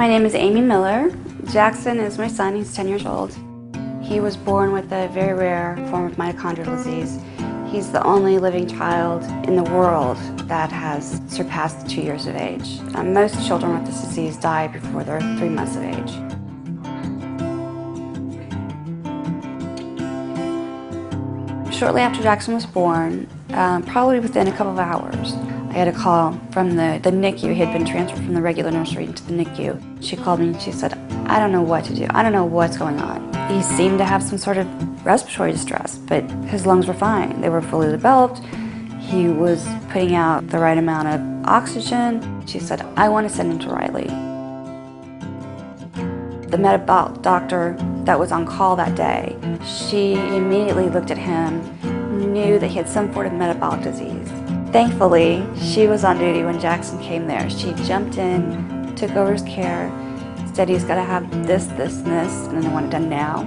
My name is Amy Miller. Jackson is my son. He's 10 years old. He was born with a very rare form of mitochondrial disease. He's the only living child in the world that has surpassed 2 years of age. Most children with this disease die before they're 3 months of age. Shortly after Jackson was born, probably within a couple of hours, I had a call from the NICU. He had been transferred from the regular nursery into the NICU. She called me and she said, "I don't know what to do. I don't know what's going on." He seemed to have some sort of respiratory distress, but his lungs were fine. They were fully developed. He was putting out the right amount of oxygen. She said, "I want to send him to Riley." The metabolic doctor that was on call that day, she immediately looked at him, knew that he had some sort of metabolic disease. Thankfully, she was on duty when Jackson came there. She jumped in, took over his care, said he's got to have this, this, and this, and I want it done now.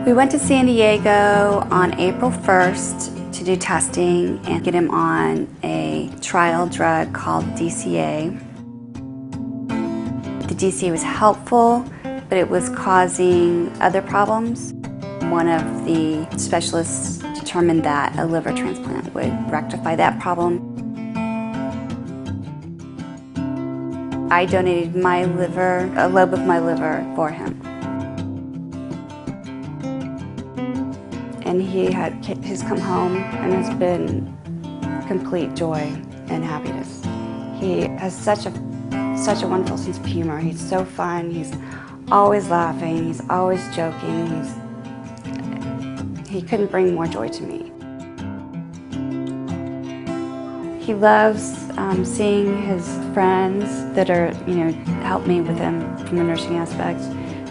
We went to San Diego on April 1st to do testing and get him on a trial drug called DCA. The DCA was helpful, but it was causing other problems. One of the specialists determined that a liver transplant would rectify that problem. I donated my liver, a lobe of my liver, for him. And he's come home and has been complete joy and happiness. He has such a wonderful sense of humor. He's so fun. He's always laughing. He's always joking. He couldn't bring more joy to me. He loves seeing his friends that are, help me with him from the nursing aspect.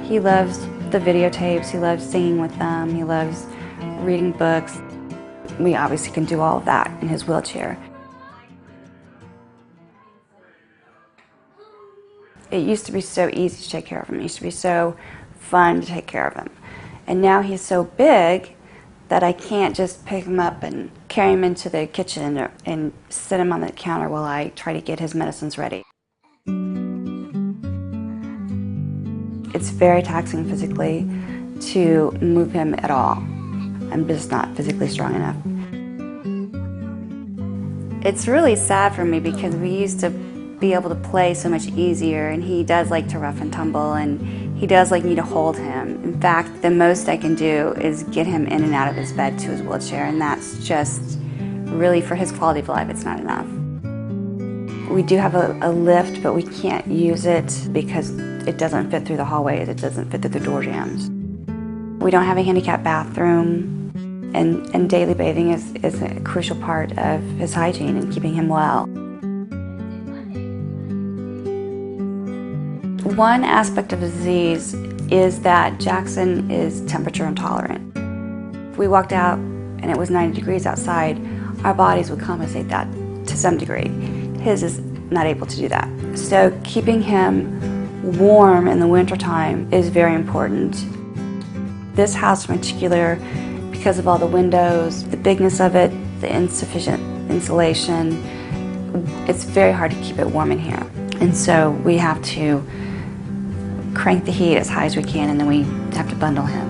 He loves the videotapes. He loves singing with them. He loves reading books. We obviously can do all of that in his wheelchair. It used to be so easy to take care of him. It used to be so fun to take care of him. And now he's so big that I can't just pick him up and carry him into the kitchen and sit him on the counter while I try to get his medicines ready. It's very taxing physically to move him at all. I'm just not physically strong enough. It's really sad for me because we used to be able to play so much easier, and he does like to rough and tumble, and he does like me to hold him. In fact, the most I can do is get him in and out of his bed to his wheelchair, and that's just really, for his quality of life, it's not enough. We do have a lift, but we can't use it because it doesn't fit through the hallways, it doesn't fit through the door jambs. We don't have a handicapped bathroom, and daily bathing is a crucial part of his hygiene and keeping him well. One aspect of the disease is that Jackson is temperature intolerant. If we walked out and it was 90 degrees outside, our bodies would compensate that to some degree. His is not able to do that. So keeping him warm in the wintertime is very important. This house in particular, because of all the windows, the bigness of it, the insufficient insulation, it's very hard to keep it warm in here. And so we have to crank the heat as high as we can, and then we have to bundle him.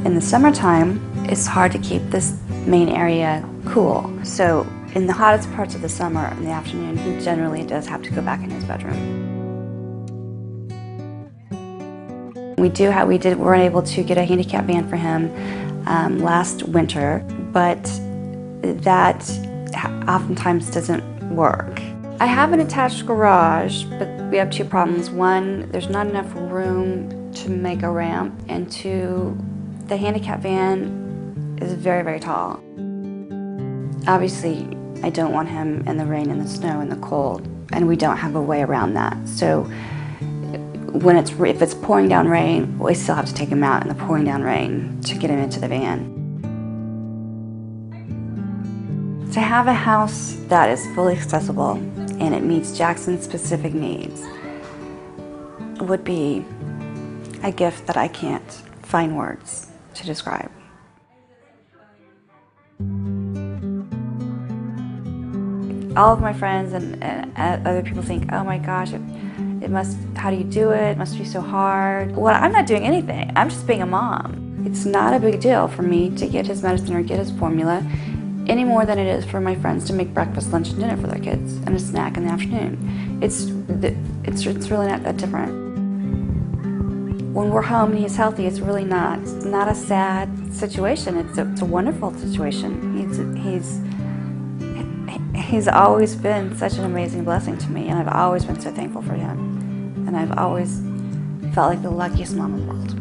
In the summertime, it's hard to keep this main area cool. So in the hottest parts of the summer, in the afternoon, he generally does have to go back in his bedroom. We weren't able to get a handicap van for him last winter, but that oftentimes doesn't work. I have an attached garage, but we have 2 problems. One, there's not enough room to make a ramp, and 2, the handicap van is very, very tall. Obviously, I don't want him in the rain and the snow and the cold, and we don't have a way around that. So if it's pouring down rain, we still have to take him out in the pouring down rain to get him into the van. To have a house that is fully accessible and it meets Jackson's specific needs would be a gift that I can't find words to describe. All of my friends and other people think, oh my gosh, how do you do it? It must be so hard. Well, I'm not doing anything. I'm just being a mom. It's not a big deal for me to get his medicine or get his formula any more than it is for my friends to make breakfast, lunch, and dinner for their kids and a snack in the afternoon. It's really not that different. When we're home and he's healthy, it's really not. It's not a sad situation. It's a wonderful situation. He's always been such an amazing blessing to me, and I've always been so thankful for him. And I've always felt like the luckiest mom in the world.